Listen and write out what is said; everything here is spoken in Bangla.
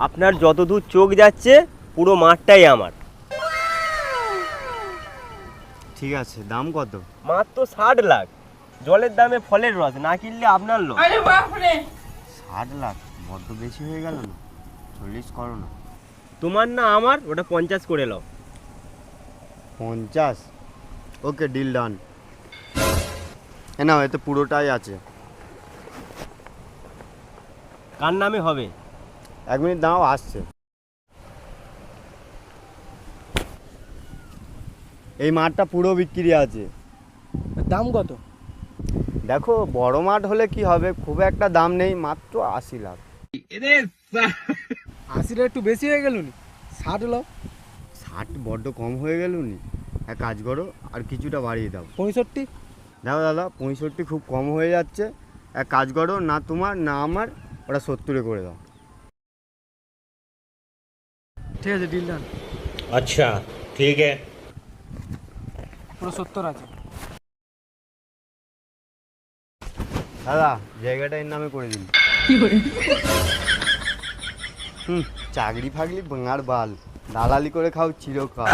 আপনার যতদূর চোখ যাচ্ছে পুরো মাঠটাই আমার। ঠিক আছে, দাম কত? মাত্র 60 লাখ। জলের দামে ফলের রস, না কিনলে আপনার লোক। 60 লাখ বড্ড বেশি হয়ে গেল না? 40 করো না। তোমার না আমার, ওটা 50 করে নাও। 50? ওকে, ডিল ডান। নাও, এতে পুরোটাই আছে। কার নামে হবে? 1 মিনিট দাঁড়াও, আসছে। এই মাঠটা পুরো বিক্রি আছে। দাম কত? দেখো, বড় মাঠ হলে কি হবে, খুব একটা দাম নেই, মাত্র 80 লাখ। 80টা একটু বেশি হয়ে গেল নি, 60 লাখ। 60 বড্ড কম হয়ে গেল নি? এক কাজ করো, আর কিছুটা বাড়িয়ে দাও। 65। দেখো দাদা, 65 খুব কম হয়ে যাচ্ছে। এক কাজ করো, না তোমার না আমার, ওটা 70 করে দাও। ঠিক আছে, ডিল ডান। अच्छा ठीक है। পুরো 70 আছে। দাদা, জায়গাটা এর নামে করে দিন। চাকরি ফাকলি ভাঙার বাল, দালালি করে খাও চিরকাল।